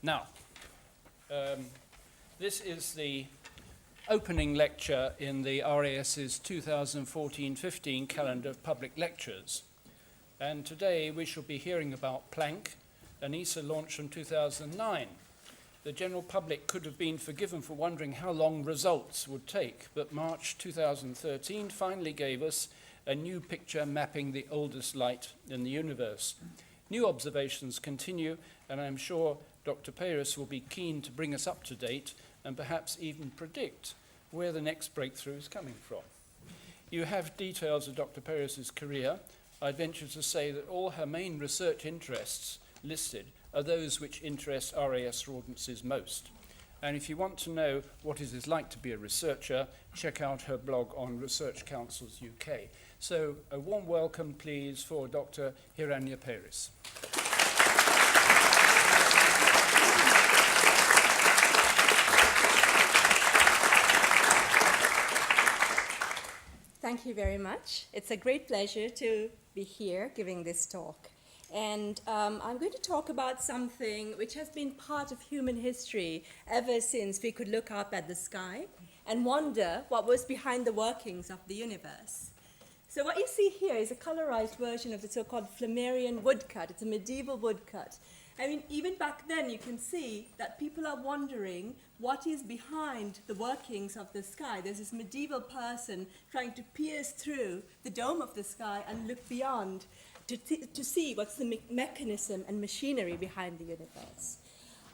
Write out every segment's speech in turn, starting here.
Now, this is the opening lecture in the RAS's 2014-15 calendar of public lectures. And today we shall be hearing about Planck, an ESA launch from 2009. The general public could have been forgiven for wondering how long results would take, but March 2013 finally gave us a new picture mapping the oldest light in the universe. New observations continue, and I'm sure Dr. Peiris will be keen to bring us up to date and perhaps even predict where the next breakthrough is coming from. You have details of Dr. Peiris's career. I'd venture to say that all her main research interests listed are those which interest RAS audiences most. And if you want to know what it is like to be a researcher, check out her blog on Research Councils UK. So a warm welcome, please, for Dr. Hiranya Peiris. Thank you very much. It's a great pleasure to be here giving this talk. And I'm going to talk about something which has been part of human history ever since we could look up at the sky and wonder what was behind the workings of the universe. So what you see here is a colorized version of the so-called Flammarion woodcut. It's a medieval woodcut. I mean, even back then you can see that people are wondering what is behind the workings of the sky. There's this medieval person trying to pierce through the dome of the sky and look beyond to see what's the mechanism and machinery behind the universe.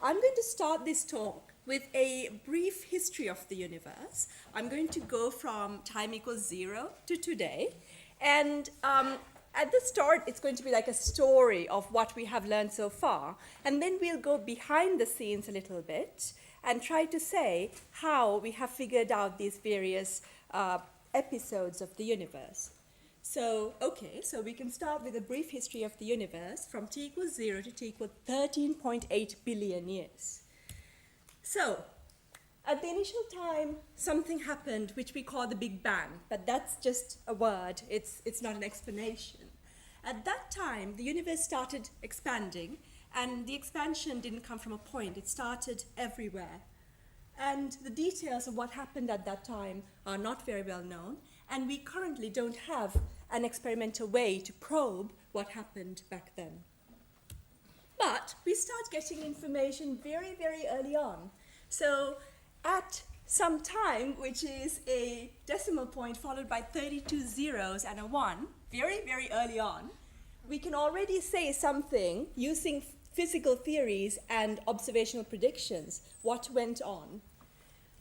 I'm going to start this talk with a brief history of the universe. I'm going to go from time equals 0 to today. And at the start, it's going to be like a story of what we have learned so far. And then we'll go behind the scenes a little bit and try to say how we have figured out these various episodes of the universe. So we can start with a brief history of the universe from t equals 0 to t equals 13.8 billion years. So, at the initial time, something happened which we call the Big Bang, but that's just a word, it's not an explanation. At that time, the universe started expanding, and the expansion didn't come from a point, it started everywhere. And the details of what happened at that time are not very well known, and we currently don't have an experimental way to probe what happened back then. But we start getting information very, very early on. So at some time, which is a decimal point followed by 32 zeros and a 1, very, very early on, we can already say something using physical theories and observational predictions, what went on.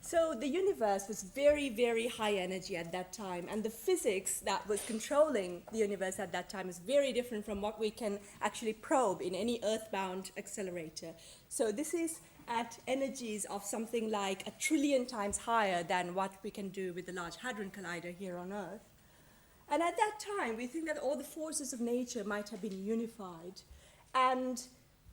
So the universe was very, very high energy at that time, and the physics that was controlling the universe at that time is very different from what we can actually probe in any earthbound accelerator. So this is at energies of something like 1 trillion times higher than what we can do with the Large Hadron Collider here on Earth. And at that time, we think that all the forces of nature might have been unified. And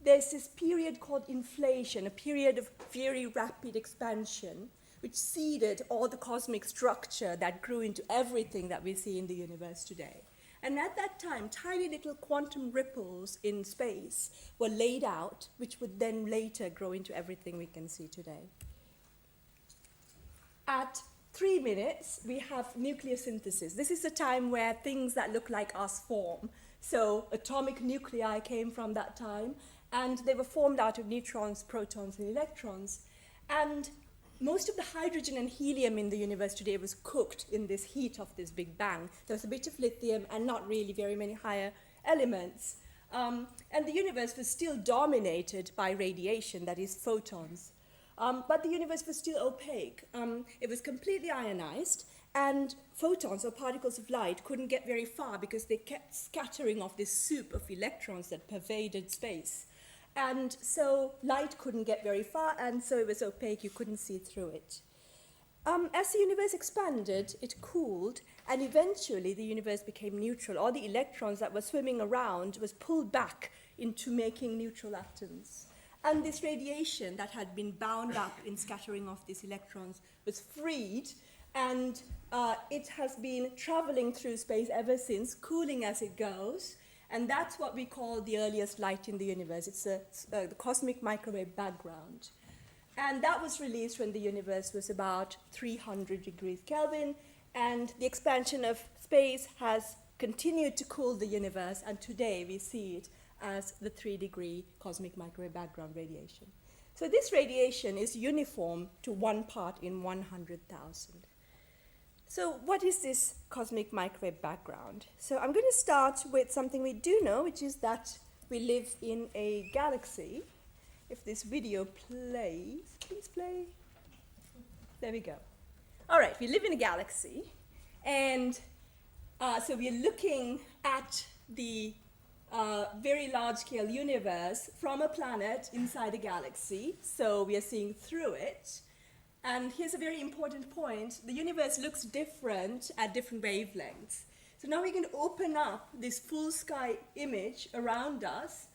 there's this period called inflation, a period of very rapid expansion, which seeded all the cosmic structure that grew into everything that we see in the universe today. And at that time, tiny little quantum ripples in space were laid out, which would then later grow into everything we can see today. At 3 minutes, we have nucleosynthesis. This is the time where things that look like us form. So atomic nuclei came from that time, and they were formed out of neutrons, protons, and electrons. And most of the hydrogen and helium in the universe today was cooked in this heat of this Big Bang. There was a bit of lithium and not really very many higher elements. And the universe was still dominated by radiation, that is photons. But the universe was still opaque. It was completely ionized, and photons, or particles of light, couldn't get very far because they kept scattering off this soup of electrons that pervaded space. And so light couldn't get very far, and so it was opaque, you couldn't see through it. As the universe expanded, it cooled, and eventually the universe became neutral. All the electrons that were swimming around was pulled back into making neutral atoms. And this radiation that had been bound up in scattering off these electrons was freed, and it has been traveling through space ever since, cooling as it goes, And that's what we call the earliest light in the universe. It's the cosmic microwave background. And that was released when the universe was about 300 degrees Kelvin, and the expansion of space has continued to cool the universe, and today we see it as the 3-degree cosmic microwave background radiation. So this radiation is uniform to 1 part in 100,000. So what is this cosmic microwave background? So I'm going to start with something we do know, which is that we live in a galaxy. If this video plays, please play. There we go. All right, we live in a galaxy, and so we're looking at the very large-scale universe from a planet inside a galaxy, so we are seeing through it. And here's a very important point. The universe looks different at different wavelengths. So now we can open up this full sky image around us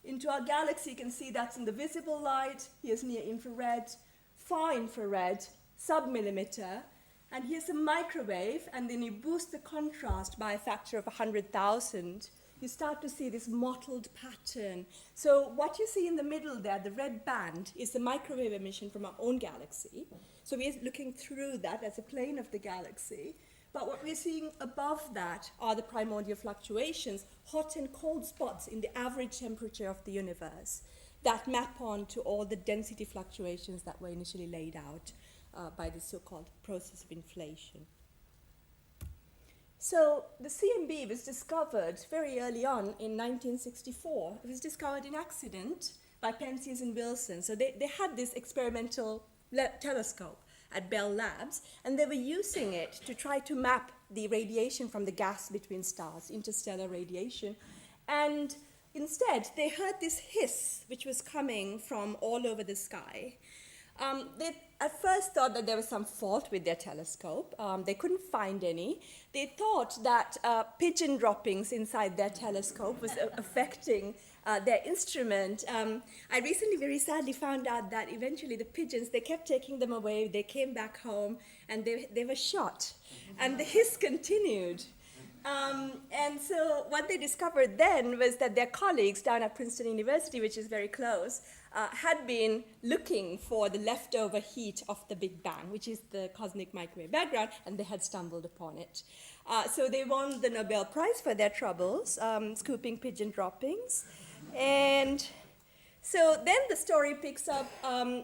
into our galaxy. You can see that's in the visible light. Here's near infrared, far infrared, sub-millimeter. And here's a microwave, and then you boost the contrast by a factor of 100,000. You start to see this mottled pattern. So what you see in the middle there, the red band, is the microwave emission from our own galaxy. So we're looking through that as a plane of the galaxy. But what we're seeing above that are the primordial fluctuations, hot and cold spots in the average temperature of the universe that map on to all the density fluctuations that were initially laid out by the so-called process of inflation. So the CMB was discovered very early on in 1964. It was discovered in accident by Penzias and Wilson. So they had this experimental telescope at Bell Labs, and they were using it to try to map the radiation from the gas between stars, interstellar radiation. And instead, they heard this hiss, which was coming from all over the sky. They at first thought that there was some fault with their telescope. They couldn't find any. They thought that pigeon droppings inside their telescope was affecting their instrument. I recently very sadly found out that eventually the pigeons, they kept taking them away. They came back home and they were shot. And the hiss continued. And so what they discovered then was that their colleagues down at Princeton University, which is very close, had been looking for the leftover heat of the Big Bang, which is the cosmic microwave background, and they had stumbled upon it. So they won the Nobel Prize for their troubles, scooping pigeon droppings. And so then the story picks up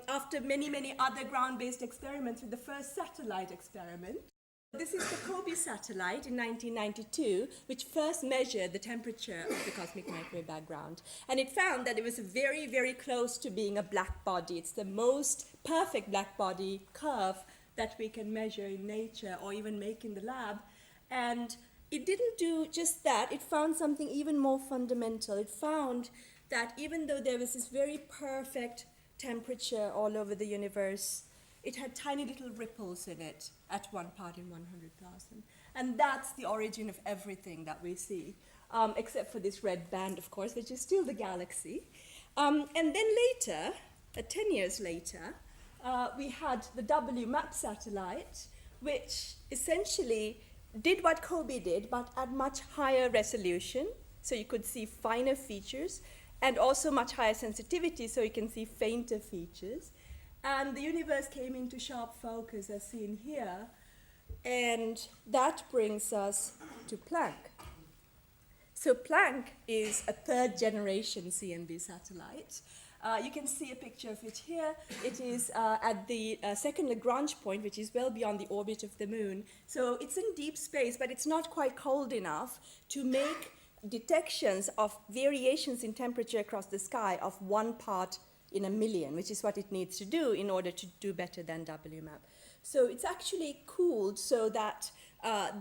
after many, many other ground-based experiments with the first satellite experiment. This is the COBE satellite in 1992, which first measured the temperature of the cosmic microwave background. And it found that it was very, very close to being a black body. It's the most perfect black body curve that we can measure in nature or even make in the lab. And it didn't do just that. It found something even more fundamental. It found that even though there was this very perfect temperature all over the universe, it had tiny little ripples in it at 1 part in 100,000. And that's the origin of everything that we see, except for this red band, of course, which is still the galaxy. And then later, 10 years later, we had the WMAP satellite, which essentially did what COBE did, but at much higher resolution, so you could see finer features, and also much higher sensitivity, so you can see fainter features. And the universe came into sharp focus, as seen here, and that brings us to Planck. So Planck is a third-generation CMB satellite. You can see a picture of it here. It is at the second Lagrange point, which is well beyond the orbit of the moon. So it's in deep space, but it's not quite cold enough to make detections of variations in temperature across the sky of 1 part in a million, which is what it needs to do in order to do better than WMAP. So it's actually cooled so that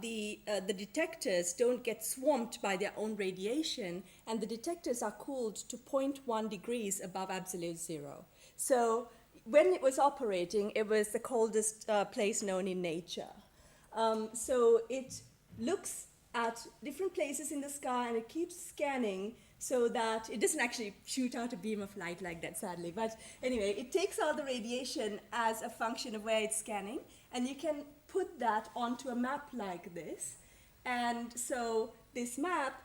the detectors don't get swamped by their own radiation, and the detectors are cooled to 0.1 degrees above absolute zero. So when it was operating, it was the coldest place known in nature. So it looks at different places in the sky, and it keeps scanning so that it doesn't actually shoot out a beam of light like that, sadly. But anyway, it takes all the radiation as a function of where it's scanning, and you can put that onto a map like this. And so this map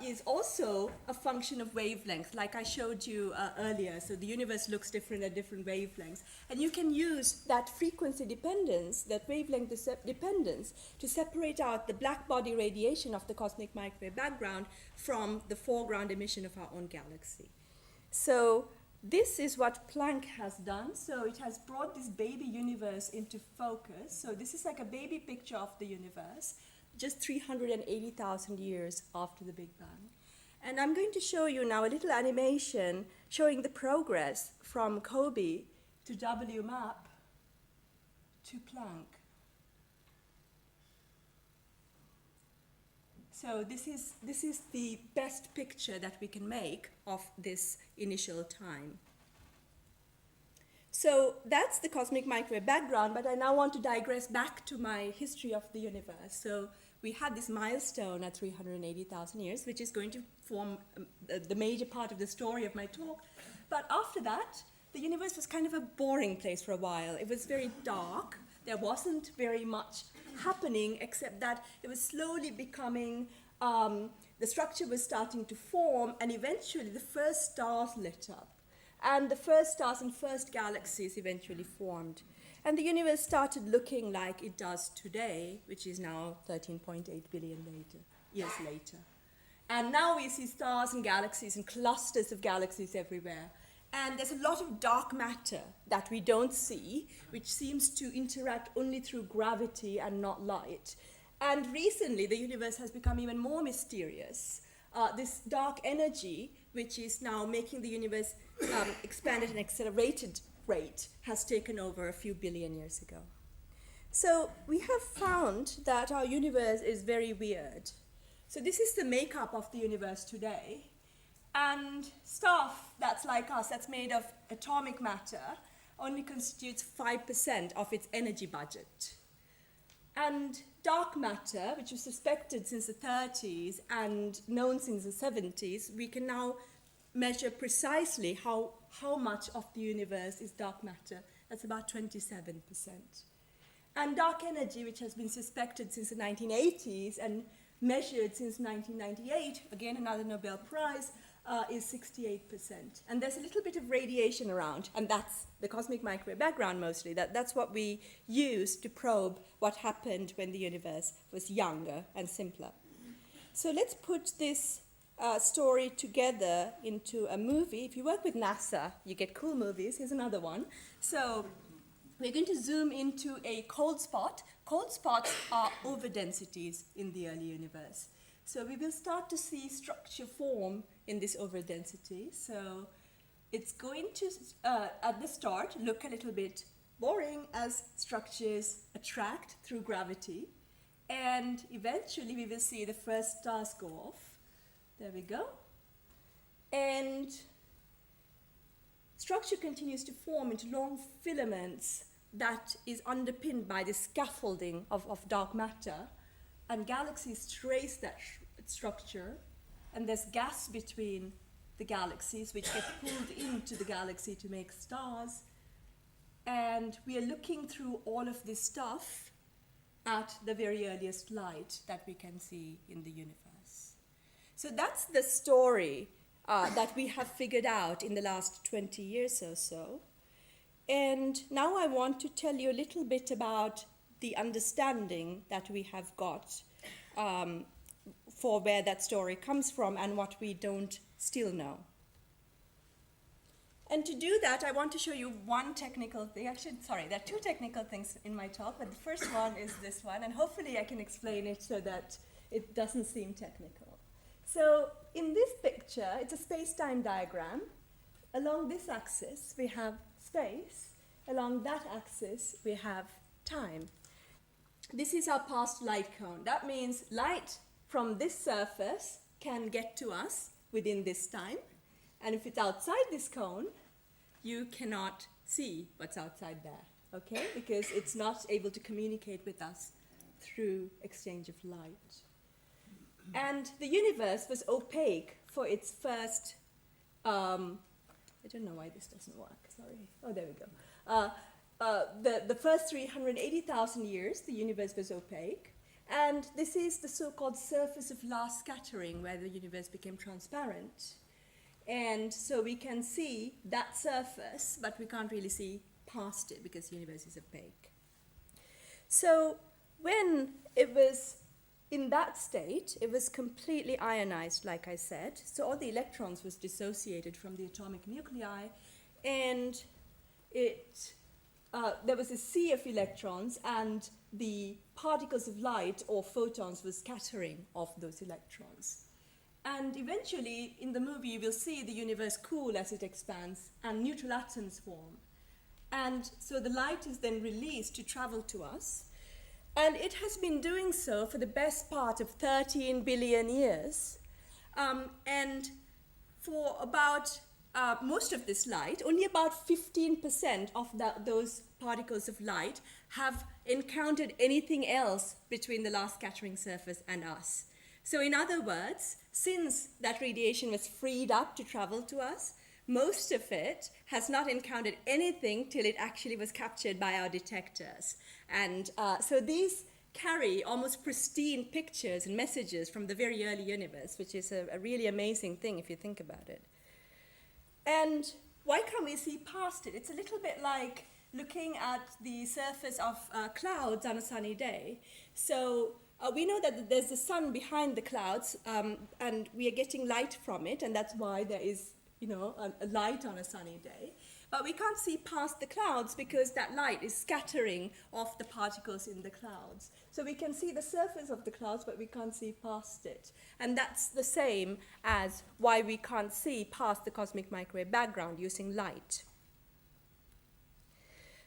is also a function of wavelength, like I showed you earlier. So the universe looks different at different wavelengths. And you can use that frequency dependence, that wavelength dependence, to separate out the black body radiation of the cosmic microwave background from the foreground emission of our own galaxy. So this is what Planck has done. So it has brought this baby universe into focus. So this is like a baby picture of the universe, just 380,000 years after the Big Bang. And I'm going to show you now a little animation showing the progress from COBE to WMAP to Planck. So this is the best picture that we can make of this initial time. So that's the cosmic microwave background, but I now want to digress back to my history of the universe. So we had this milestone at 380,000 years, which is going to form the major part of the story of my talk. But after that, the universe was kind of a boring place for a while. It was very dark. There wasn't very much happening, except that it was slowly becoming, the structure was starting to form, and eventually the first stars lit up. And the first stars and first galaxies eventually formed. And the universe started looking like it does today, which is now 13.8 billion years later. And now we see stars and galaxies and clusters of galaxies everywhere. And there's a lot of dark matter that we don't see, which seems to interact only through gravity and not light. And recently, the universe has become even more mysterious. This dark energy, which is now making the universe expand at an accelerated rate, has taken over a few billion years ago. So we have found that our universe is very weird. So this is the makeup of the universe today. And stuff that's like us, that's made of atomic matter, only constitutes 5% of its energy budget. And dark matter, which was suspected since the 30s and known since the 70s, we can now measure precisely how much of the universe is dark matter. That's about 27%. And dark energy, which has been suspected since the 1980s and measured since 1998, again another Nobel Prize, is 68%. And there's a little bit of radiation around, and that's the cosmic microwave background mostly. That's what we use to probe what happened when the universe was younger and simpler. So let's put this story together into a movie. If you work with NASA, you get cool movies. Here's another one. So we're going to zoom into a cold spot. Cold spots are overdensities in the early universe. So we will start to see structure form in this overdensity. So it's going to, at the start, look a little bit boring as structures attract through gravity. And eventually we will see the first stars go off. There we go. And structure continues to form into long filaments that is underpinned by the scaffolding of dark matter. And galaxies trace that structure, and there's gas between the galaxies, which get pulled into the galaxy to make stars. And we are looking through all of this stuff at the very earliest light that we can see in the universe. So that's the story that we have figured out in the last 20 years or so. And now I want to tell you a little bit about the understanding that we have got for where that story comes from and what we don't still know. And to do that, I want to show you one technical thing. Actually, sorry, there are two technical things in my talk, but the first one is this one, and hopefully I can explain it so that it doesn't seem technical. So in this picture, it's a space-time diagram. Along this axis, we have space. Along that axis, we have time. This is our past light cone. That means light from this surface can get to us within this time. And if it's outside this cone, you cannot see what's outside there, okay? Because it's not able to communicate with us through exchange of light. And the universe was opaque for its first, I don't know why this doesn't work, sorry. Oh, there we go. The first 380,000 years, the universe was opaque. And this is the so-called surface of last scattering, where the universe became transparent. And so we can see that surface, but we can't really see past it because the universe is opaque. So when it was in that state, it was completely ionized, like I said. So all the electrons was dissociated from the atomic nuclei, and there was a sea of electrons, and the particles of light, or photons, were scattering of those electrons. And eventually, in the movie, you will see the universe cool as it expands, and neutral atoms form. And so the light is then released to travel to us. And it has been doing so for the best part of 13 billion years. And for about most of this light, only about 15% of those particles of light have encountered anything else between the last scattering surface and us. So in other words, since that radiation was freed up to travel to us, most of it has not encountered anything till it actually was captured by our detectors. And so these carry almost pristine pictures and messages from the very early universe, which is a really amazing thing if you think about it. And why can't we see past it? It's a little bit like looking at the surface of clouds on a sunny day. So we know that there's the sun behind the clouds, and we are getting light from it, and that's why there is a light on a sunny day. But we can't see past the clouds because that light is scattering off the particles in the clouds. So we can see the surface of the clouds, but we can't see past it. And that's the same as why we can't see past the cosmic microwave background using light.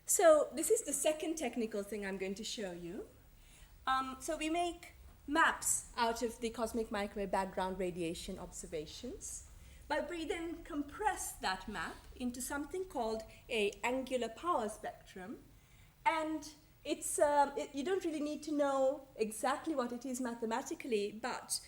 So this is the second technical thing I'm going to show you. So we make maps out of the cosmic microwave background radiation observations. But we then compress that map into something called an angular power spectrum. And you don't really need to know exactly what it is mathematically, but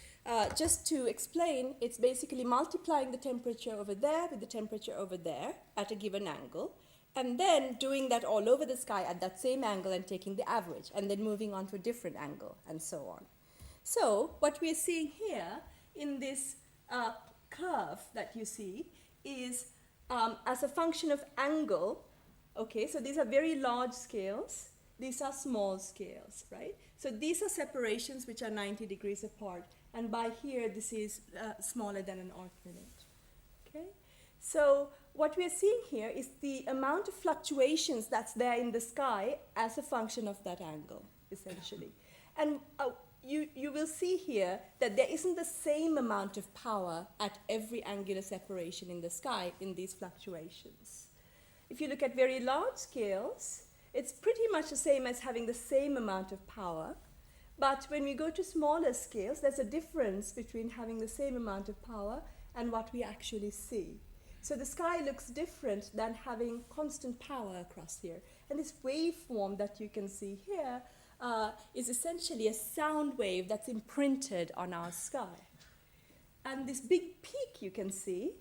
just to explain, it's basically multiplying the temperature over there with the temperature over there at a given angle, and then doing that all over the sky at that same angle and taking the average, and then moving on to a different angle, and so on. So what we're seeing here in this curve that you see is as a function of angle. Okay, so these are very large scales. These are small scales, right? So these are separations which are 90 degrees apart. And by here, this is smaller than an arc minute. Okay? So what we're seeing here is the amount of fluctuations that's there in the sky as a function of that angle, essentially. And you will see here that there isn't the same amount of power at every angular separation in the sky in these fluctuations. If you look at very large scales, it's pretty much the same as having the same amount of power. But when we go to smaller scales, there's a difference between having the same amount of power and what we actually see. So the sky looks different than having constant power across here. And this waveform that you can see here is essentially a sound wave that's imprinted on our sky. And this big peak you can see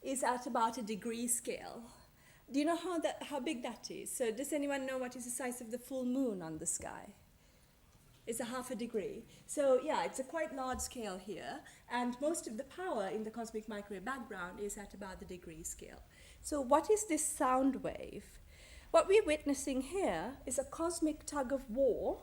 is at about a degree scale. Do you know how big that is? So does anyone know what is the size of the full moon on the sky? It's a half a degree. So yeah, it's a quite large scale here, and most of the power in the cosmic microwave background is at about the degree scale. So what is this sound wave? What we're witnessing here is a cosmic tug of war.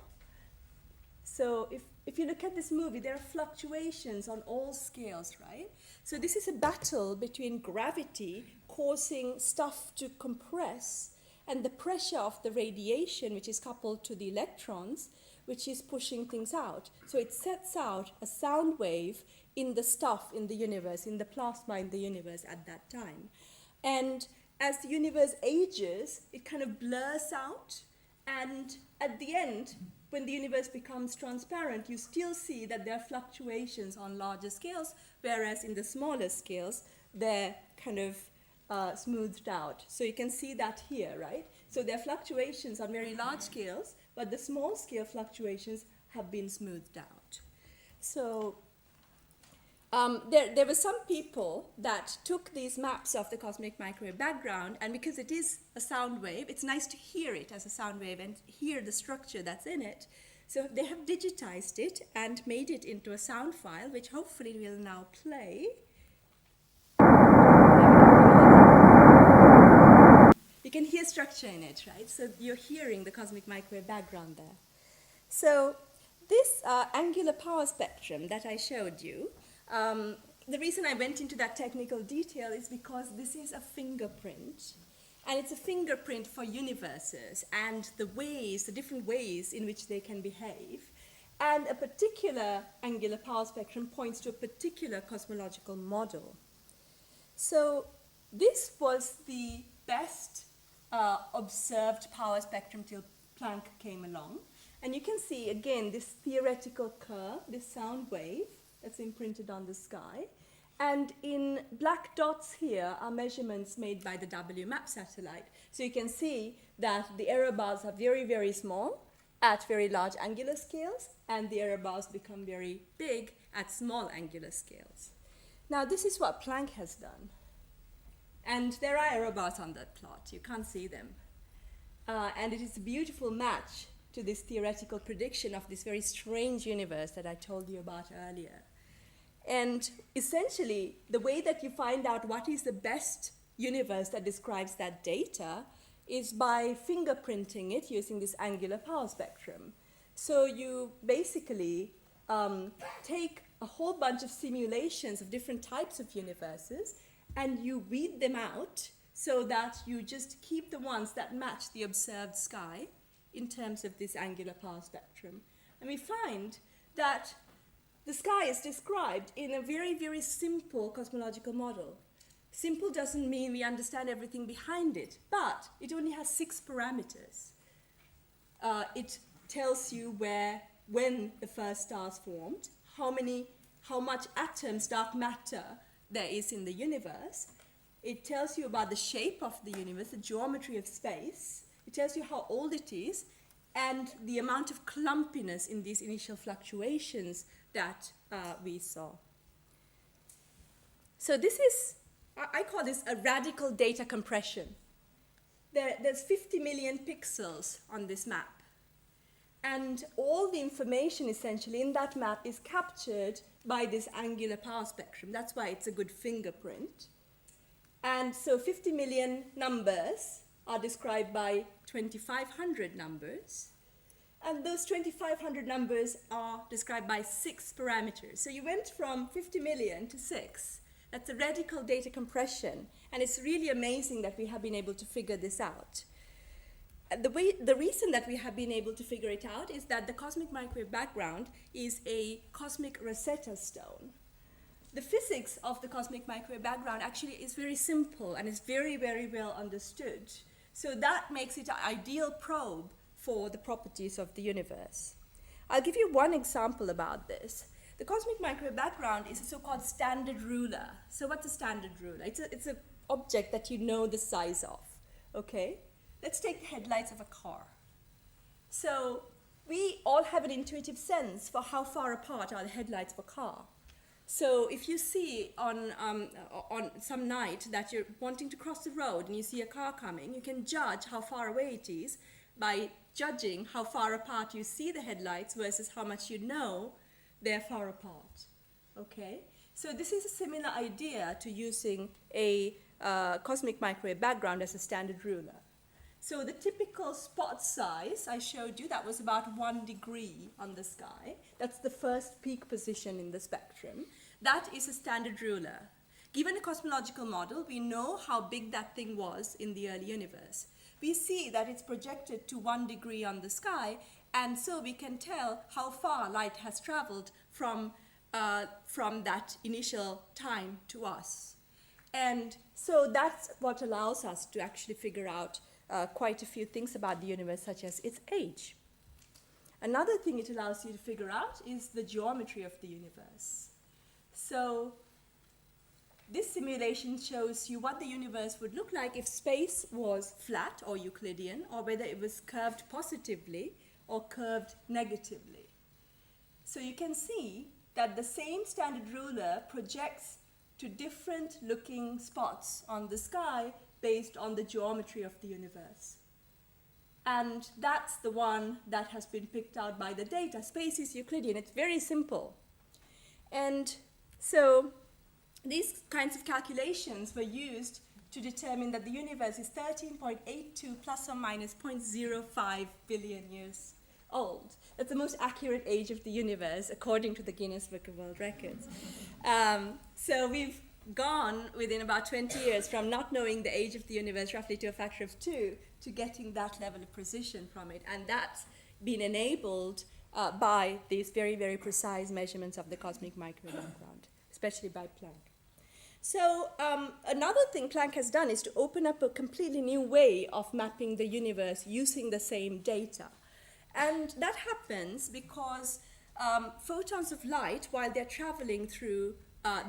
So if you look at this movie, there are fluctuations on all scales, right? So this is a battle between gravity causing stuff to compress and the pressure of the radiation, which is coupled to the electrons, which is pushing things out. So it sets out a sound wave in the stuff in the universe, in the plasma in the universe at that time. And as the universe ages, it kind of blurs out, and at the end, when the universe becomes transparent, you still see that there are fluctuations on larger scales, whereas in the smaller scales, they're kind of smoothed out. So you can see that here, right? So there are fluctuations on very large scales, but the small scale fluctuations have been smoothed out. So there were some people that took these maps of the cosmic microwave background, and because it is a sound wave, it's nice to hear it as a sound wave and hear the structure that's in it. So they have digitized it and made it into a sound file, which hopefully we'll now play. You can hear structure in it, right? So you're hearing the cosmic microwave background there. So this angular power spectrum that I showed you, the reason I went into that technical detail is because this is a fingerprint. And it's a fingerprint for universes and the different ways in which they can behave. And a particular angular power spectrum points to a particular cosmological model. So this was the best observed power spectrum till Planck came along. And you can see, again, this theoretical curve, this sound wave that's imprinted on the sky. And in black dots here are measurements made by the WMAP satellite. So you can see that the error bars are very, very small at very large angular scales, and the error bars become very big at small angular scales. Now, this is what Planck has done. And there are error bars on that plot. You can't see them. And it is a beautiful match to this theoretical prediction of this very strange universe that I told you about earlier. And essentially, the way that you find out what is the best universe that describes that data is by fingerprinting it using this angular power spectrum. So you basically take a whole bunch of simulations of different types of universes and you weed them out so that you just keep the ones that match the observed sky in terms of this angular power spectrum. And we find that the sky is described in a very, very simple cosmological model. Simple doesn't mean we understand everything behind it, but it only has 6 parameters. It tells you when the first stars formed, how much atoms, dark matter there is in the universe. It tells you about the shape of the universe, the geometry of space. It tells you how old it is, and the amount of clumpiness in these initial fluctuations that we saw. So this is, I call this a radical data compression. There's 50 million pixels on this map. And all the information essentially in that map is captured by this angular power spectrum. That's why it's a good fingerprint. And so 50 million numbers are described by 2,500 numbers. And those 2,500 numbers are described by 6 parameters. So you went from 50 million to 6. That's a radical data compression. And it's really amazing that we have been able to figure this out. The reason that we have been able to figure it out is that the cosmic microwave background is a cosmic Rosetta Stone. The physics of the cosmic microwave background actually is very simple and is very, very well understood. So that makes it an ideal probe for the properties of the universe. I'll give you one example about this. The cosmic microwave background is a so-called standard ruler. So what's a standard ruler? It's an object that you know the size of, okay? Let's take the headlights of a car. So we all have an intuitive sense for how far apart are the headlights of a car. So if you see on some night that you're wanting to cross the road and you see a car coming, you can judge how far away it is by judging how far apart you see the headlights versus how much you know they're far apart. Okay? So this is a similar idea to using a cosmic microwave background as a standard ruler. So the typical spot size I showed you, that was about 1 degree on the sky. That's the first peak position in the spectrum. That is a standard ruler. Given a cosmological model, we know how big that thing was in the early universe. We see that it's projected to 1 degree on the sky, and so we can tell how far light has traveled from that initial time to us. And so that's what allows us to actually figure out quite a few things about the universe, such as its age. Another thing it allows you to figure out is the geometry of the universe. So this simulation shows you what the universe would look like if space was flat or Euclidean, or whether it was curved positively or curved negatively. So you can see that the same standard ruler projects to different looking spots on the sky based on the geometry of the universe. And that's the one that has been picked out by the data. Space is Euclidean. It's very simple. And so these kinds of calculations were used to determine that the universe is 13.82 plus or minus 0.05 billion years old. That's the most accurate age of the universe according to the Guinness Book of World Records. So we've gone within about 20 years from not knowing the age of the universe roughly to a factor of 2 to getting that level of precision from it. And that's been enabled by these very, very precise measurements of the cosmic microwave background, especially by Planck. So another thing Planck has done is to open up a completely new way of mapping the universe using the same data. And that happens because photons of light, while they're traveling through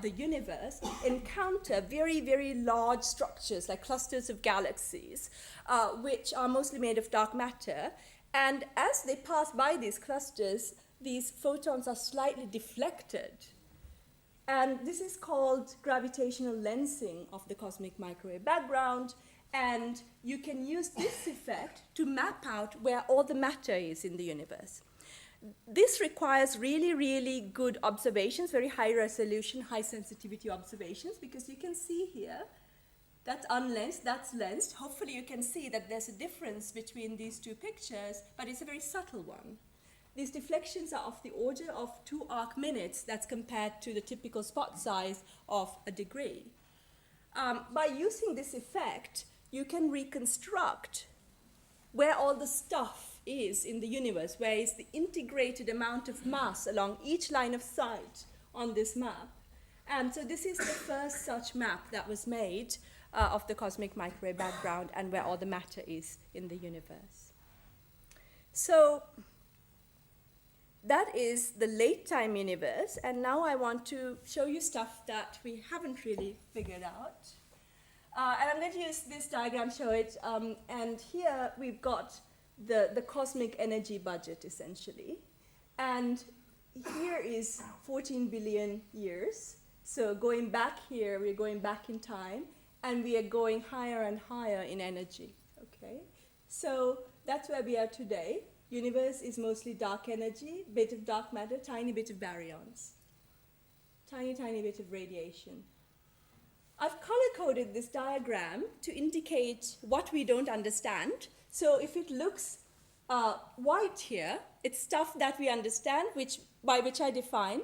the universe, encounter very, very large structures like clusters of galaxies, which are mostly made of dark matter. And as they pass by these clusters, these photons are slightly deflected. And this is called gravitational lensing of the cosmic microwave background. And you can use this effect to map out where all the matter is in the universe. This requires really, really good observations, very high resolution, high sensitivity observations, because you can see here, that's unlensed, that's lensed. Hopefully you can see that there's a difference between these two pictures, but it's a very subtle one. These deflections are of the order of 2 arc minutes. That's compared to the typical spot size of a degree. By using this effect, you can reconstruct where all the stuff is in the universe, where is the integrated amount of mass along each line of sight on this map. And so this is the first such map that was made of the cosmic microwave background and where all the matter is in the universe. So that is the late time universe, and now I want to show you stuff that we haven't really figured out. And I'm going to use this diagram to show it, and here we've got the cosmic energy budget, essentially. And here is 14 billion years. So going back here, we're going back in time, and we are going higher and higher in energy, okay? So that's where we are today. Universe is mostly dark energy, bit of dark matter, tiny bit of baryons, tiny, tiny bit of radiation. I've color-coded this diagram to indicate what we don't understand. So if it looks white here, it's stuff that we understand, by which I define,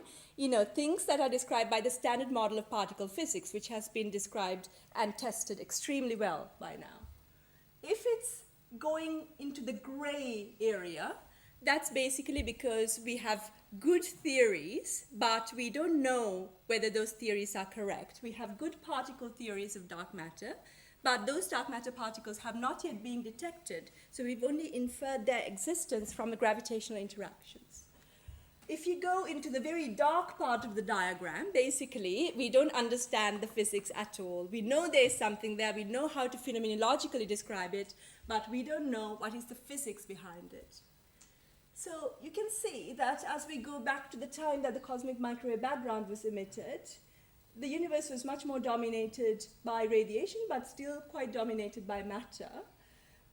things that are described by the standard model of particle physics, which has been described and tested extremely well by now. If it's going into the gray area, that's basically because we have good theories, but we don't know whether those theories are correct. We have good particle theories of dark matter, but those dark matter particles have not yet been detected, so we've only inferred their existence from the gravitational interactions. If you go into the very dark part of the diagram, basically, we don't understand the physics at all. We know there's something there, we know how to phenomenologically describe it, but we don't know what is the physics behind it. So you can see that as we go back to the time that the cosmic microwave background was emitted, the universe was much more dominated by radiation, but still quite dominated by matter.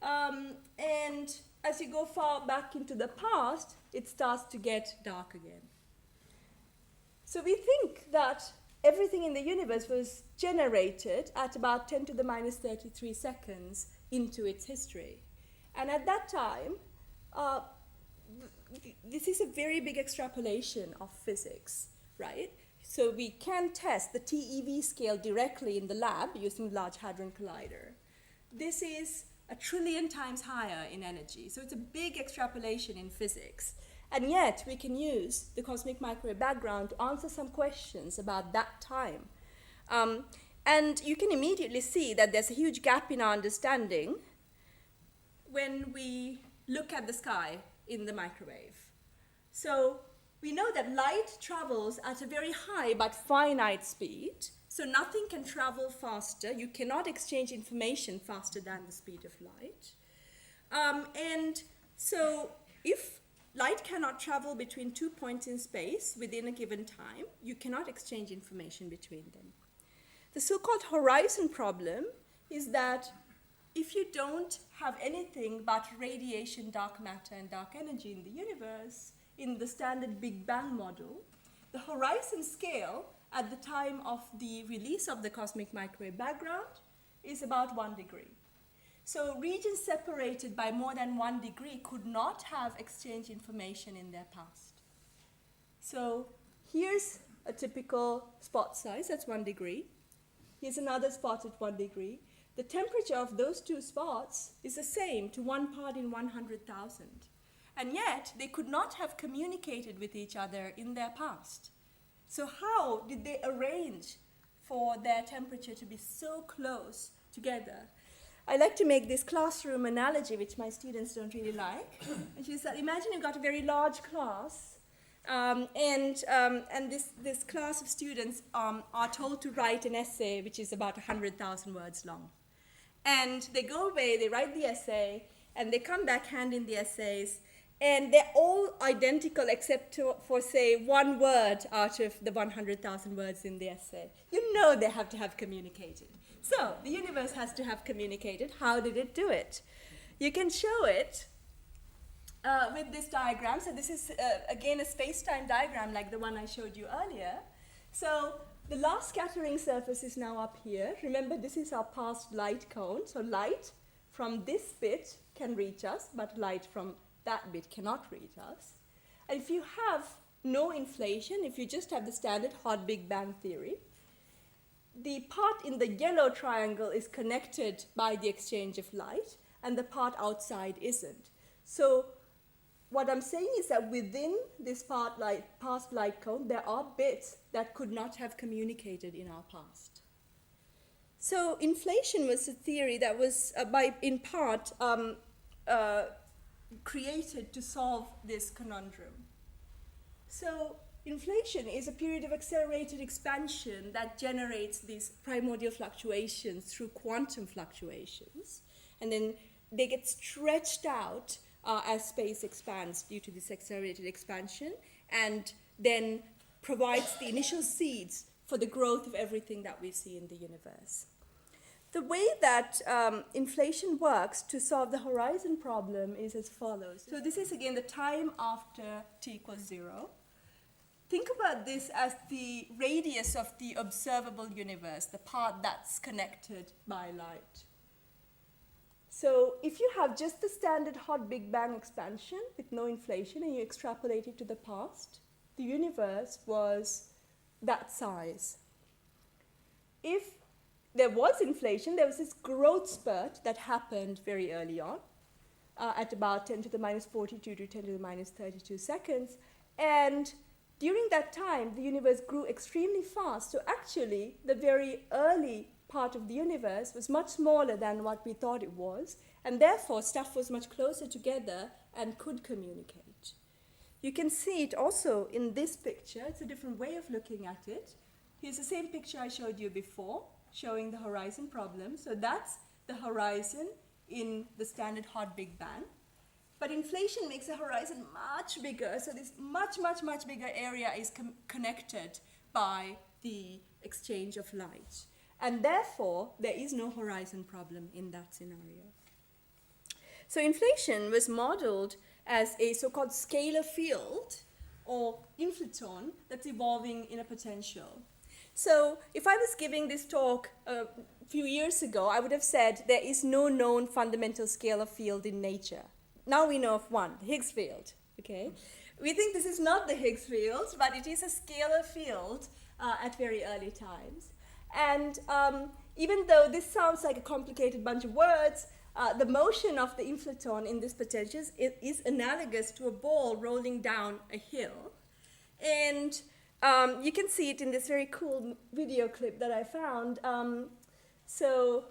And as you go far back into the past, it starts to get dark again. So we think that everything in the universe was generated at about 10 to the minus 33 seconds into its history. And at that time, this is a very big extrapolation of physics, right? So we can test the TeV scale directly in the lab using the Large Hadron Collider. This is 1 trillion times higher in energy. So it's a big extrapolation in physics. And yet we can use the cosmic microwave background to answer some questions about that time. And you can immediately see that there's a huge gap in our understanding when we look at the sky in the microwave. So we know that light travels at a very high but finite speed, so nothing can travel faster. You cannot exchange information faster than the speed of light. And so if light cannot travel between 2 points in space within a given time, you cannot exchange information between them. The so-called horizon problem is that if you don't have anything but radiation, dark matter, and dark energy in the universe, in the standard Big Bang model, the horizon scale at the time of the release of the cosmic microwave background is about 1 degree. So regions separated by more than 1 degree could not have exchanged information in their past. So here's a typical spot size, that's 1 degree. Here's another spot at 1 degree. The temperature of those two spots is the same to 1 part in 100,000. And yet, they could not have communicated with each other in their past. So how did they arrange for their temperature to be so close together? I like to make this classroom analogy, which my students don't really like, which is that imagine you've got a very large class, and this class of students are told to write an essay which is about 100,000 words long. And they go away, they write the essay, and they come back, hand in the essays, and they're all identical except for, say, 1 word out of the 100,000 words in the essay. You know they have to have communicated. So the universe has to have communicated. How did it do it? You can show it with this diagram. So this is, again, a space-time diagram like the one I showed you earlier. So the last scattering surface is now up here. Remember, this is our past light cone. So light from this bit can reach us, but light from that bit cannot reach us. And if you have no inflation, if you just have the standard hot Big Bang theory, the part in the yellow triangle is connected by the exchange of light, and the part outside isn't. So what I'm saying is that within this past light cone, there are bits that could not have communicated in our past. So inflation was a theory that was, in part, created to solve this conundrum. So inflation is a period of accelerated expansion that generates these primordial fluctuations through quantum fluctuations, and then they get stretched out as space expands due to this accelerated expansion, and then provides the initial seeds for the growth of everything that we see in the universe. The way that inflation works to solve the horizon problem is as follows. So this is, again, the time after t equals 0. Think about this as the radius of the observable universe, the part that's connected by light. So if you have just the standard hot Big Bang expansion with no inflation and you extrapolate it to the past, the universe was that size. If there was inflation, there was this growth spurt that happened very early on, at about 10 to the minus 42 to 10 to the minus 32 seconds, and during that time, the universe grew extremely fast. So actually, the very early part of the universe was much smaller than what we thought it was, and therefore stuff was much closer together and could communicate. You can see it also in this picture. It's a different way of looking at it. Here's the same picture I showed you before, showing the horizon problem. So that's the horizon in the standard hot Big Bang. But inflation makes the horizon much bigger, so this much bigger area is connected by the exchange of light. And therefore, there is no horizon problem in that scenario. So inflation was modeled as a so-called scalar field, or inflaton, that's evolving in a potential. So if I was giving this talk a few years ago, I would have said there is no known fundamental scalar field in nature. Now we know of one, the Higgs field, okay? We think this is not the Higgs field, but it is a scalar field at very early times. And even though this sounds like a complicated bunch of words, the motion of the inflaton in this potential is analogous to a ball rolling down a hill. And you can see it in this very cool video clip that I found. So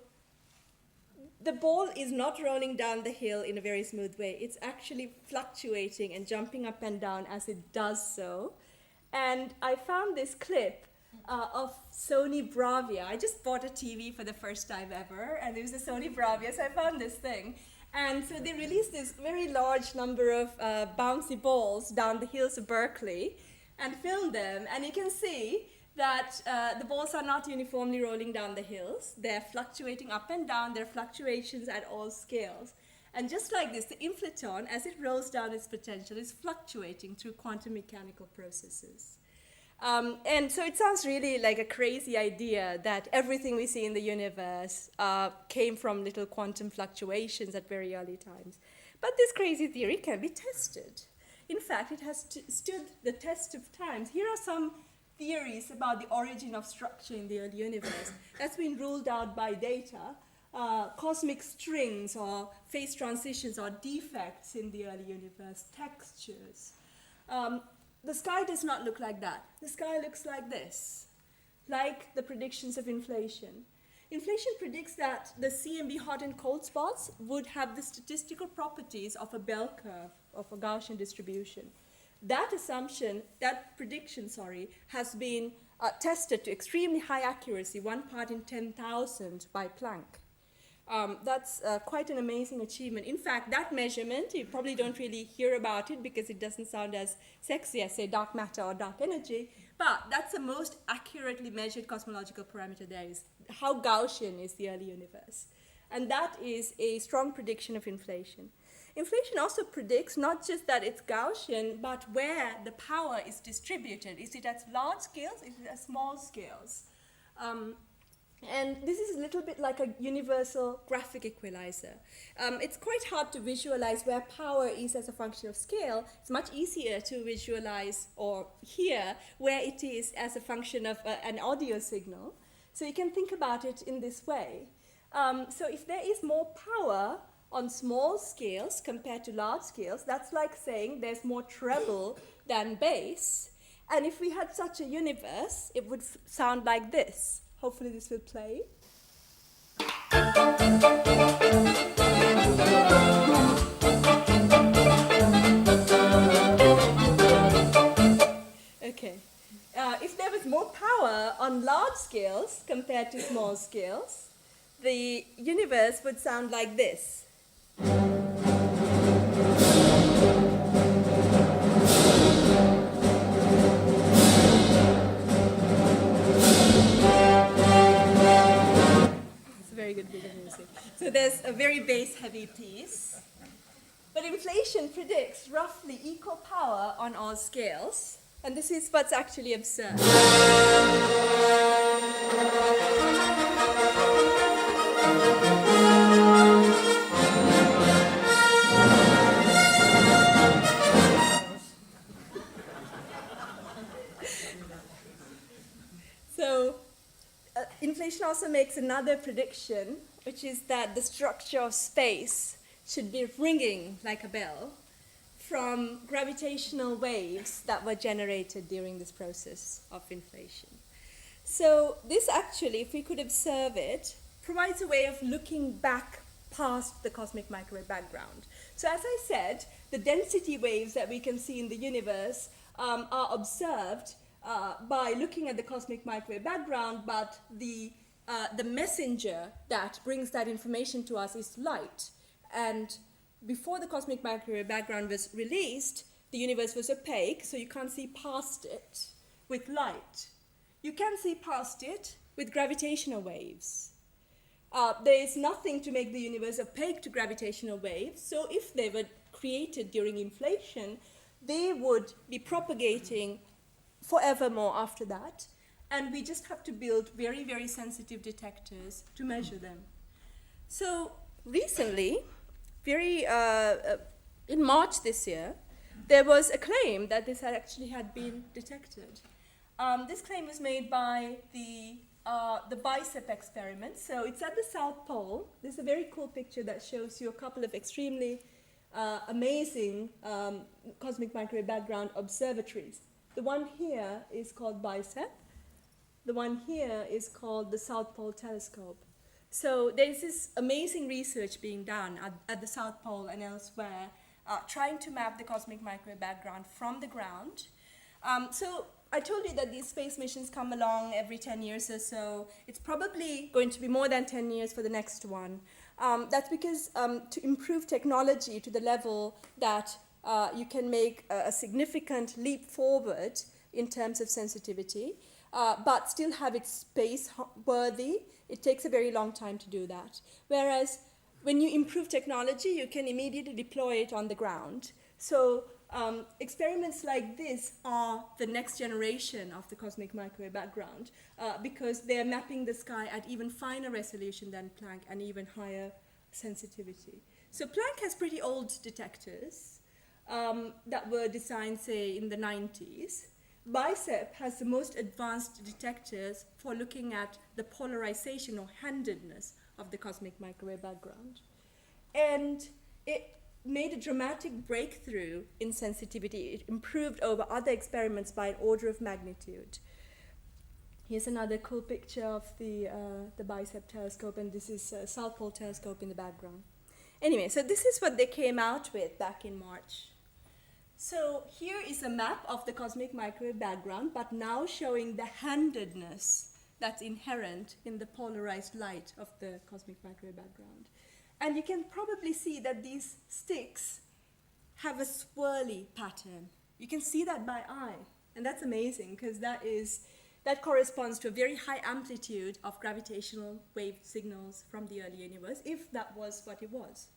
the ball is not rolling down the hill in a very smooth way. It's actually fluctuating and jumping up and down as it does so. And I found this clip of Sony Bravia. I just bought a TV for the first time ever, and it was a Sony Bravia, so I found this thing. And so they released this very large number of bouncy balls down the hills of Berkeley and filmed them. And you can see that the balls are not uniformly rolling down the hills. They're fluctuating up and down. There are fluctuations at all scales. And just like this, the inflaton, as it rolls down its potential, is fluctuating through quantum mechanical processes. And so it sounds really like a crazy idea that everything we see in the universe came from little quantum fluctuations at very early times. But this crazy theory can be tested. In fact, it has stood the test of times. Here are some theories about the origin of structure in the early universe. That's been ruled out by data. Cosmic strings or phase transitions or defects in the early universe, textures. The sky does not look like that. The sky looks like this, like the predictions of inflation. Inflation predicts that the CMB hot and cold spots would have the statistical properties of a bell curve, of a Gaussian distribution. That assumption, that prediction, has been tested to extremely high accuracy, 1 part in 10,000 by Planck. That's quite an amazing achievement. In fact, that measurement, you probably don't really hear about it because it doesn't sound as sexy as, say, dark matter or dark energy, but that's the most accurately measured cosmological parameter there is. How Gaussian is the early universe? And that is a strong prediction of inflation. Inflation also predicts not just that it's Gaussian, but where the power is distributed. Is it at large scales? Is it at small scales? And this is a little bit like a universal graphic equalizer. It's quite hard to visualize where power is as a function of scale. It's much easier to visualize or hear where it is as a function of an audio signal. So you can think about it in this way. So if there is more power on small scales compared to large scales, that's like saying there's more treble than bass. And if we had such a universe, it would sound like this. Hopefully this will play. Okay. If there was more power on large scales compared to small scales, the universe would sound like this. Very good bit of music. So there's a very bass-heavy piece. But inflation predicts roughly equal power on all scales. And this is what's actually observed. So inflation also makes another prediction, which is that the structure of space should be ringing like a bell from gravitational waves that were generated during this process of inflation. So this actually, if we could observe it, provides a way of looking back past the cosmic microwave background. So as I said, the density waves that we can see in the universe are observed by looking at the cosmic microwave background, but the messenger that brings that information to us is light. And before the cosmic microwave background was released, the universe was opaque, so you can't see past it with light. You can see past it with gravitational waves. There is nothing to make the universe opaque to gravitational waves, so if they were created during inflation, they would be propagating forevermore after that, and we just have to build very, very sensitive detectors to measure them. So recently, in March this year, there was a claim that this had been detected. This claim was made by the BICEP experiment. So it's at the South Pole. This is a very cool picture that shows you a couple of extremely amazing cosmic microwave background observatories. The one here is called BICEP. The one here is called the South Pole Telescope. So there's this amazing research being done at the South Pole and elsewhere, trying to map the cosmic microwave background from the ground. So I told you that these space missions come along every 10 years or so. It's probably going to be more than 10 years for the next one. That's because to improve technology to the level that you can make a significant leap forward in terms of sensitivity, but still have it space-worthy. It takes a very long time to do that. Whereas when you improve technology, you can immediately deploy it on the ground. So experiments like this are the next generation of the cosmic microwave background because they're mapping the sky at even finer resolution than Planck and even higher sensitivity. So Planck has pretty old detectors that were designed, say, in the 90s. BICEP has the most advanced detectors for looking at the polarization or handedness of the cosmic microwave background. And it made a dramatic breakthrough in sensitivity. It improved over other experiments by an order of magnitude. Here's another cool picture of the BICEP telescope, and this is a South Pole telescope in the background. Anyway, so this is what they came out with back in March. So here is a map of the cosmic microwave background, but now showing the handedness that's inherent in the polarized light of the cosmic microwave background. And you can probably see that these sticks have a swirly pattern. You can see that by eye, and that's amazing because that corresponds to a very high amplitude of gravitational wave signals from the early universe, if that was what it was.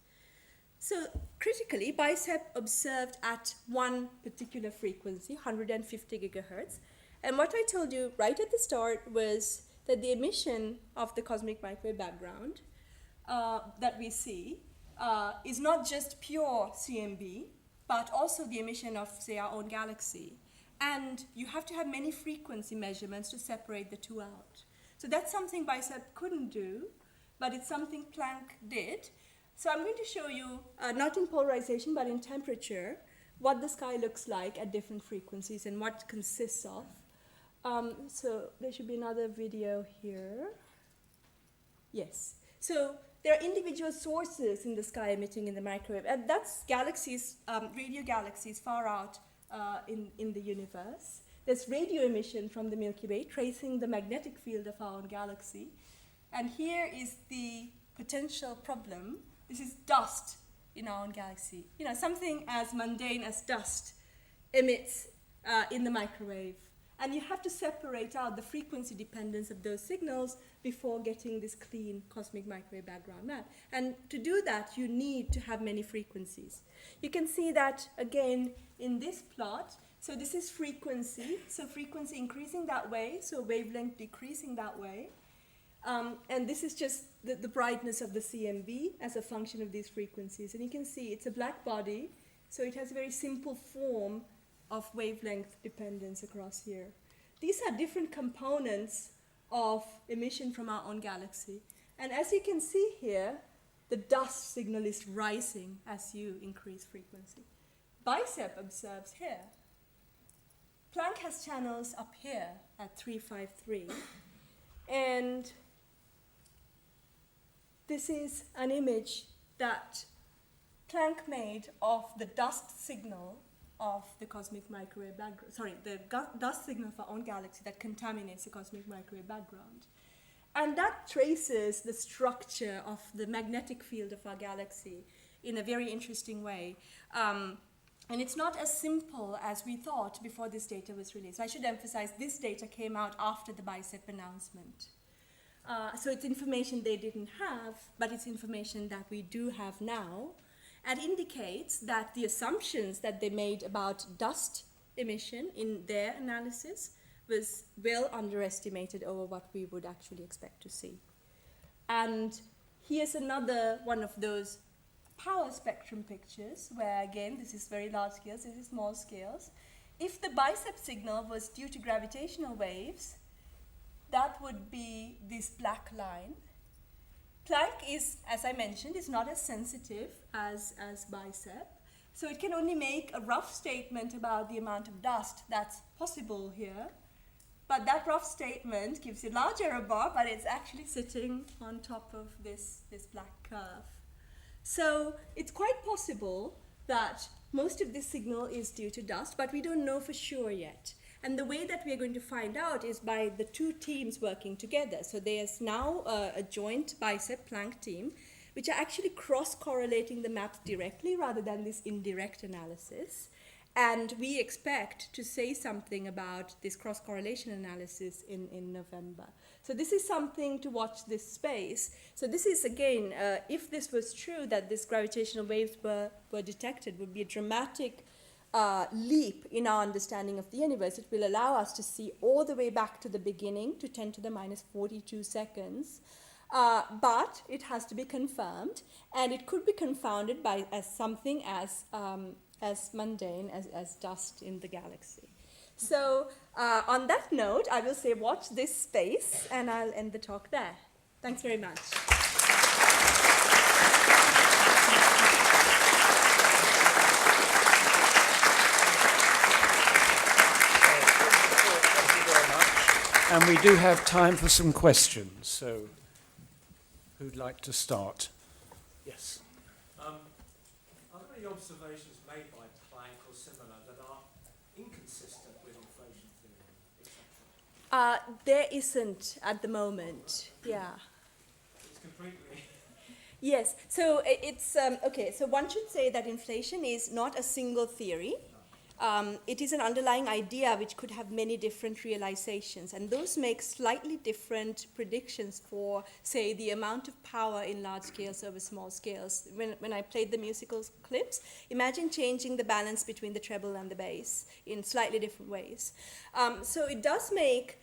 So critically, BICEP observed at one particular frequency, 150 gigahertz. And what I told you right at the start was that the emission of the cosmic microwave background that we see is not just pure CMB, but also the emission of, say, our own galaxy. And you have to have many frequency measurements to separate the two out. So that's something BICEP couldn't do, but it's something Planck did. So I'm going to show you, not in polarization, but in temperature, what the sky looks like at different frequencies and what it consists of. So there should be another video here. Yes. So there are individual sources in the sky emitting in the microwave, and that's galaxies, radio galaxies far out in the universe. There's radio emission from the Milky Way, tracing the magnetic field of our own galaxy. And here is the potential problem. This is dust in our own galaxy. You know, something as mundane as dust emits in the microwave. And you have to separate out the frequency dependence of those signals before getting this clean cosmic microwave background map. And to do that, you need to have many frequencies. You can see that again in this plot. So this is frequency. So frequency increasing that way, so wavelength decreasing that way. And this is just the brightness of the CMB as a function of these frequencies. And you can see it's a black body, so it has a very simple form of wavelength dependence across here. These are different components of emission from our own galaxy. And as you can see here, the dust signal is rising as you increase frequency. BICEP observes here. Planck has channels up here at 353. And this is an image that Planck made of the dust signal of the cosmic microwave background, the dust signal of our own galaxy that contaminates the cosmic microwave background. And that traces the structure of the magnetic field of our galaxy in a very interesting way. And it's not as simple as we thought before this data was released. I should emphasize this data came out after the BICEP announcement. So it's information they didn't have, but it's information that we do have now, and indicates that the assumptions that they made about dust emission in their analysis was well underestimated over what we would actually expect to see. And here's another one of those power spectrum pictures, where again, this is very large scales, this is small scales. If the BICEP signal was due to gravitational waves, that would be this black line. Planck is, as I mentioned, is not as sensitive as BICEP, so it can only make a rough statement about the amount of dust that's possible here. But that rough statement gives you a large error bar, but it's actually sitting on top of this black curve. So it's quite possible that most of this signal is due to dust, but we don't know for sure yet. And the way that we are going to find out is by the two teams working together. So there's now a joint BICEP-Planck team, which are actually cross-correlating the maps directly rather than this indirect analysis. And we expect to say something about this cross-correlation analysis in November. So this is something to watch this space. So this is, again, if this was true, that these gravitational waves were detected, would be a dramatic leap in our understanding of the universe. It will allow us to see all the way back to the beginning, to 10 to the minus 42 seconds. But it has to be confirmed, and it could be confounded by as something as mundane as dust in the galaxy. So on that note, I will say watch this space, and I'll end the talk there. Thanks very much. And we do have time for some questions, so who'd like to start? Yes. Are there any observations made by Planck or similar that are inconsistent with inflation theory, etc.? There isn't at the moment, yeah. It's completely... Yes, so it's, okay, so one should say that inflation is not a single theory. It is an underlying idea which could have many different realizations, and those make slightly different predictions for, say, the amount of power in large scales over small scales. When I played the musical clips, imagine changing the balance between the treble and the bass in slightly different ways. So it does make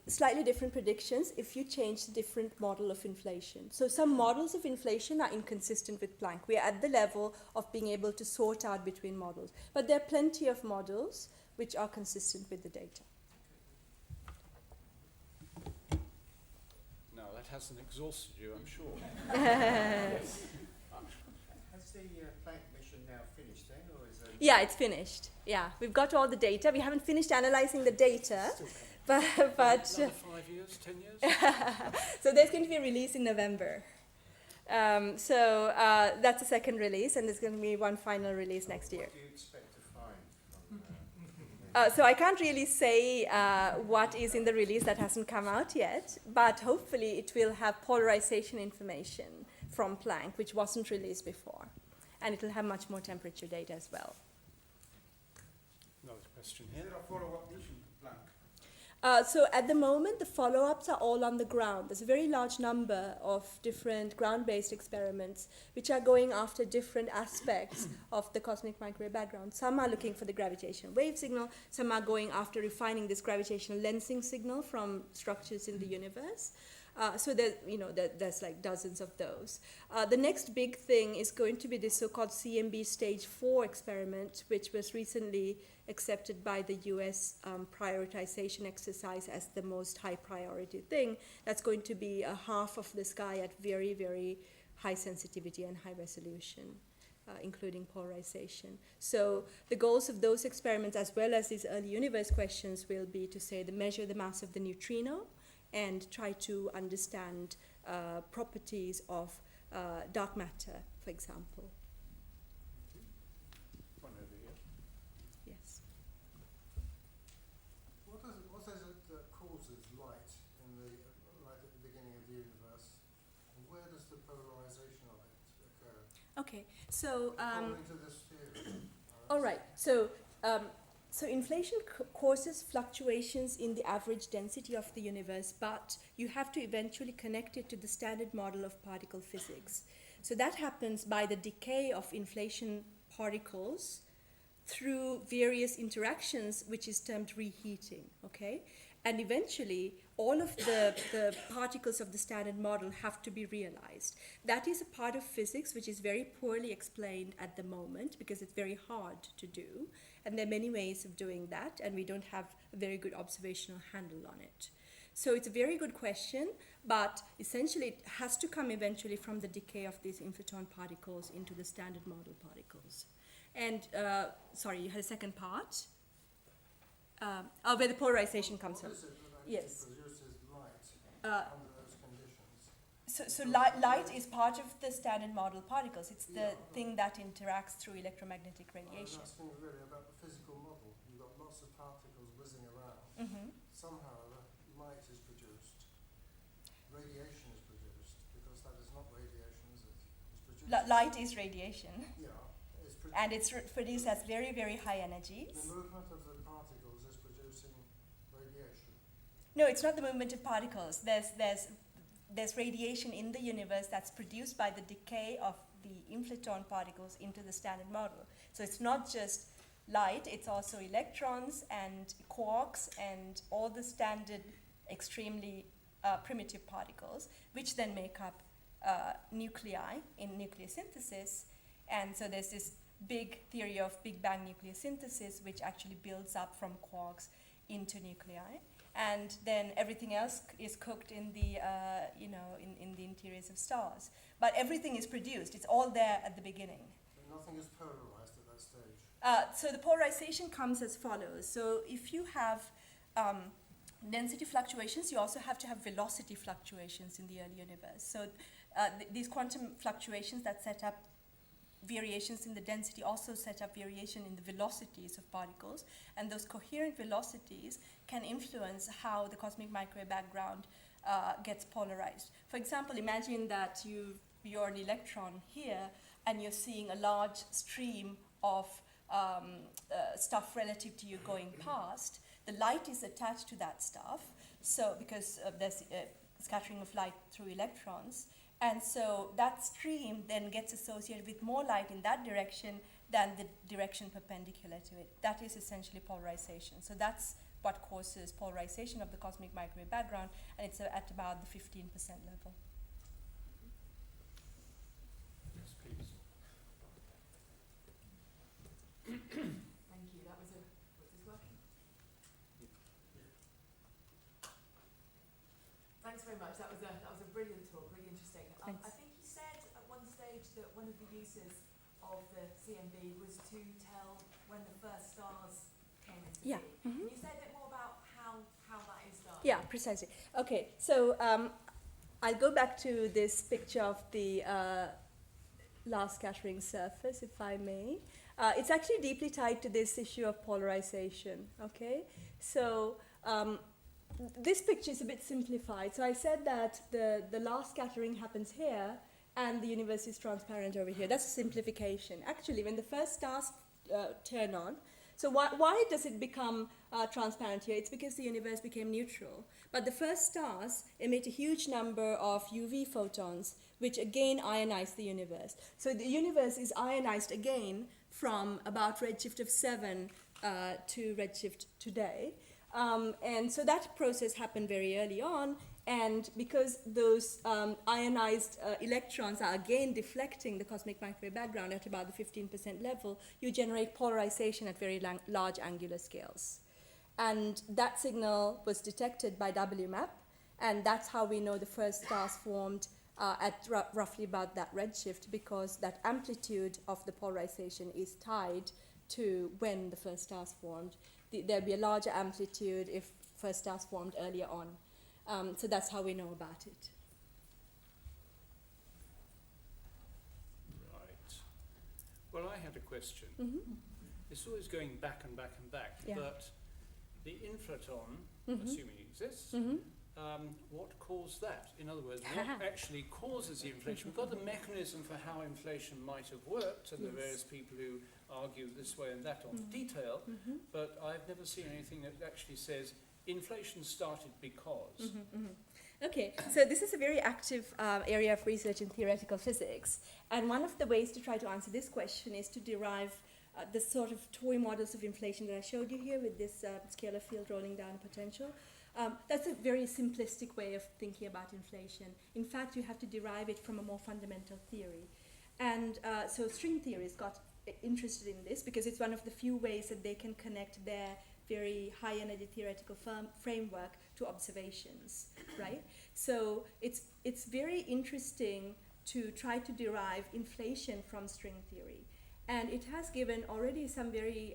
slightly different predictions if you change the different model of inflation. So some models of inflation are inconsistent with Planck. We are at the level of being able to sort out between models. But there are plenty of models which are consistent with the data. No, that hasn't exhausted you, I'm sure. Yes. Has the Planck mission now finished then, or is it? Yeah, it's finished. Yeah, we've got all the data. We haven't finished analyzing the data. But Another 5 years, 10 years? So there's going to be a release in November. So that's the second release, and there's going to be one final release next year. What do you expect to find from So I can't really say what is in the release that hasn't come out yet, but hopefully it will have polarization information from Planck, which wasn't released before. And it will have much more temperature data as well. Another question Is here. there a follow-up mission to Planck? So at the moment, the follow-ups are all on the ground. There's a very large number of different ground-based experiments which are going after different aspects of the cosmic microwave background. Some are looking for the gravitational wave signal. Some are going after refining this gravitational lensing signal from structures in the universe. So there's like dozens of those. The next big thing is going to be this so-called CMB Stage 4 experiment, which was recently accepted by the US prioritization exercise as the most high priority thing. That's going to be a half of the sky at very, very high sensitivity and high resolution, including polarization. So the goals of those experiments, as well as these early universe questions, will be to say measure the mass of the neutrino and try to understand properties of dark matter, for example. One over here. Yes. What is it that causes light in the light at the beginning of the universe? And where does the polarization of it occur? Okay. So. According to this theory. All right. So inflation causes fluctuations in the average density of the universe, but you have to eventually connect it to the standard model of particle physics. So that happens by the decay of inflation particles through various interactions, which is termed reheating, okay? And eventually, all of the particles of the standard model have to be realized. That is a part of physics which is very poorly explained at the moment because it's very hard to do. And there are many ways of doing that, and we don't have a very good observational handle on it. So it's a very good question, but essentially it has to come eventually from the decay of these inflaton particles into the standard model particles. And, sorry, you had a second part? Where the polarization comes from. What is it that Yes. produces light under those conditions? So light is part of the standard model particles. It's the thing that interacts through electromagnetic radiation. I'm asking really about the physical model. You've got lots of particles whizzing around. Mm-hmm. Somehow light is produced. Radiation is produced, because that is not radiation, is it? It's produced. Light is radiation. Yeah, it's and it's produced as very, very high energies. The movement of the particles is producing radiation. No, it's not the movement of particles. There's radiation in the universe that's produced by the decay of the inflaton particles into the standard model. So it's not just light, it's also electrons and quarks and all the standard extremely primitive particles, which then make up nuclei in nucleosynthesis. And so there's this big theory of Big Bang nucleosynthesis, which actually builds up from quarks into nuclei. And then everything else is cooked in the, in the interiors of stars. But everything is produced. It's all there at the beginning. So nothing is polarized at that stage. So the polarization comes as follows. So if you have density fluctuations, you also have to have velocity fluctuations in the early universe. So these quantum fluctuations that set up variations in the density also set up variation in the velocities of particles, and those coherent velocities can influence how the cosmic microwave background gets polarized. For example, imagine that you're an electron here and you're seeing a large stream of stuff relative to you going past. The light is attached to that stuff, so because there's scattering of light through electrons. And so that stream then gets associated with more light in that direction than the direction perpendicular to it. That is essentially polarization. So that's what causes polarization of the cosmic microwave background, and it's at about the 15% level. Yes, please. Thank you. That was was this working? Thanks very much. That was a brilliant talk, really interesting. I think you said at one stage that one of the uses of the CMB was to tell when the first stars came into Yeah. being. Can you say a bit more about how that is done? Yeah, precisely. Okay, so I'll go back to this picture of the last scattering surface, if I may. It's actually deeply tied to this issue of polarization, okay? So this picture is a bit simplified. So I said that the last scattering happens here and the universe is transparent over here. That's a simplification. Actually, when the first stars turn on, so why does it become transparent here? It's because the universe became neutral. But the first stars emit a huge number of UV photons, which again ionize the universe. So the universe is ionized again from about redshift of 7 to redshift today. And so that process happened very early on, and because those ionized electrons are again deflecting the cosmic microwave background at about the 15% level, you generate polarization at very large angular scales. And that signal was detected by WMAP, and that's how we know the first stars formed at roughly about that redshift, because that amplitude of the polarization is tied to when the first stars formed. There'll be a larger amplitude if first stars formed earlier on. So that's how we know about it. Right. Well, I had a question. Mm-hmm. It's always going back and back and back, Yeah. but the inflaton, Mm-hmm. assuming it exists, Mm-hmm. what caused that? In other words, what actually causes the inflation? We've got the mechanism for how inflation might have worked, and there are Yes. various people who argue this way and that on detail, Mm-hmm. but I've never seen anything that actually says inflation started because. Mm-hmm, mm-hmm. Okay, so this is a very active area of research in theoretical physics, and one of the ways to try to answer this question is to derive the sort of toy models of inflation that I showed you here with this scalar field rolling down a potential. That's a very simplistic way of thinking about inflation. In fact, you have to derive it from a more fundamental theory. And so string theorists got interested in this because it's one of the few ways that they can connect their very high energy theoretical framework to observations, right? So it's very interesting to try to derive inflation from string theory. And it has given already some very,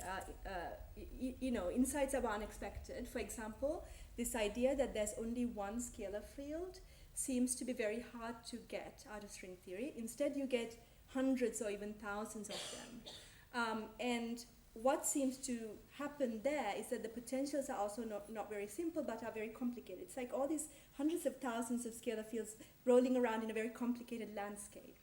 insights that were unexpected. For example, this idea that there's only one scalar field seems to be very hard to get out of string theory. Instead, you get hundreds or even thousands of them. And what seems to happen there is that the potentials are also not very simple, but are very complicated. It's like all these hundreds of thousands of scalar fields rolling around in a very complicated landscape.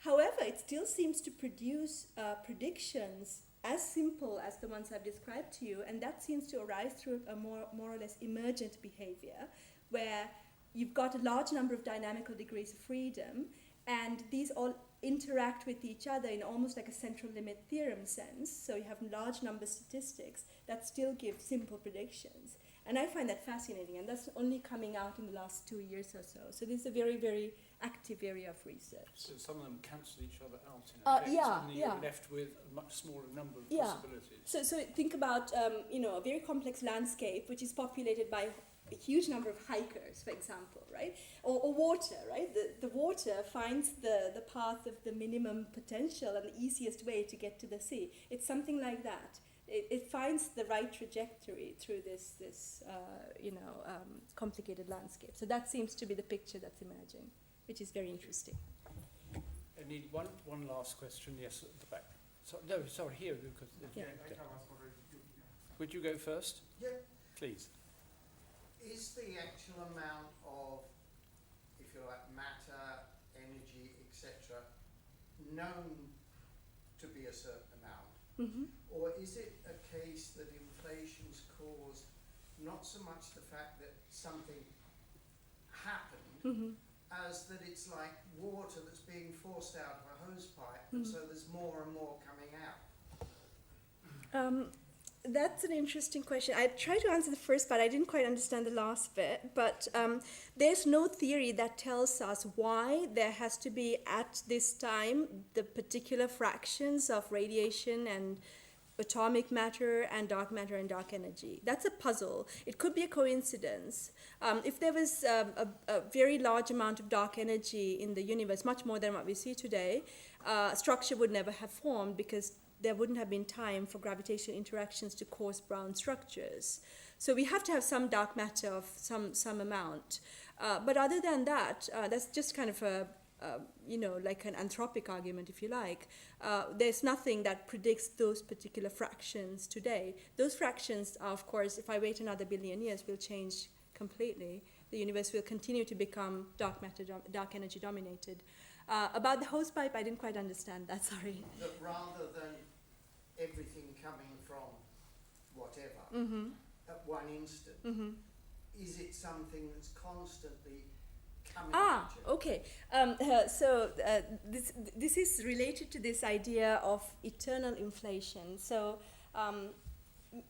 However, it still seems to produce predictions as simple as the ones I've described to you, and that seems to arise through a more or less emergent behavior, where you've got a large number of dynamical degrees of freedom, and these all interact with each other in almost like a central limit theorem sense. So you have large number statistics that still give simple predictions. And I find that fascinating, and that's only coming out in the last 2 years or so. So this is a very, very active area of research. So some of them cancel each other out in effect, yeah, and yeah. you're left with a much smaller number of Yeah. possibilities. So think about a very complex landscape which is populated by a huge number of hikers, for example, right? Or water, right? The water finds the path of the minimum potential and the easiest way to get to the sea. It's something like that. It finds the right trajectory through this complicated landscape. So that seems to be the picture that's emerging, which is very interesting. I need one last question. Yes, at the back. Sorry, here. Because Yeah. Would you go first? Yeah. Please. Is the actual amount of, if you like, matter, energy, etc., known to be a certain amount? Mm-hmm. Or is it a case that inflation's caused not so much the fact that something happened, Mm-hmm. as that it's like water that's being forced out of a hose pipe, and so there's more and more coming out? That's an interesting question. I tried to answer the first part. I didn't quite understand the last bit. But there's no theory that tells us why there has to be, at this time, the particular fractions of radiation and atomic matter and dark energy. That's a puzzle. It could be a coincidence. If there was a very large amount of dark energy in the universe, much more than what we see today, structure would never have formed, because there wouldn't have been time for gravitational interactions to cause brown structures. So we have to have some dark matter of some amount. But other than that, that's just kind of like an anthropic argument, if you like. There's nothing that predicts those particular fractions today. Those fractions are, of course, if I wait another billion years, will change completely. The universe will continue to become dark energy dominated. About the hose pipe, I didn't quite understand that, sorry. That rather than everything coming from whatever at one instant, is it something that's constantly coming at you? Okay. This is related to this idea of eternal inflation. So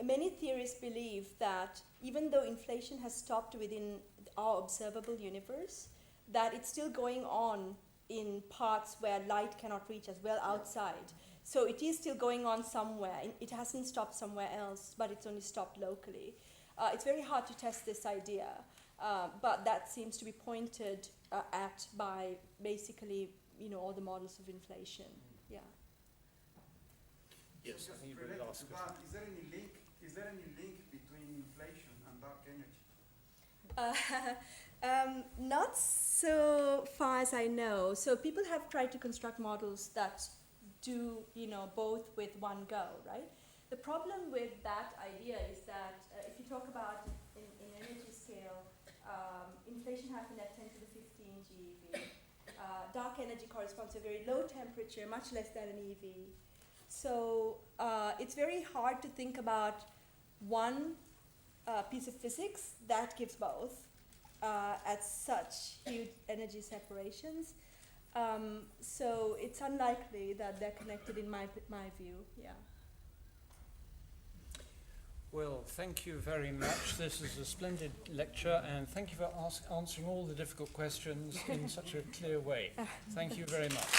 many theorists believe that even though inflation has stopped within our observable universe, that it's still going on in parts where light cannot reach us, well outside. So it is still going on somewhere. It hasn't stopped somewhere else, but it's only stopped locally. It's very hard to test this idea, but that seems to be pointed at by basically, all the models of inflation. Yeah. Yes, I think you Related will ask. to that, is there any link between inflation and dark energy? Not so far as I know. So people have tried to construct models that do, both with one go, right? The problem with that idea is that if you talk about in energy scale, inflation happened at 10 to the 15 GeV. Dark energy corresponds to a very low temperature, much less than an EV. So it's very hard to think about one piece of physics that gives both at such huge energy separations. So it's unlikely that they're connected in my view, yeah. Well, thank you very much. This is a splendid lecture, and thank you for answering all the difficult questions in such a clear way. Thank you very much.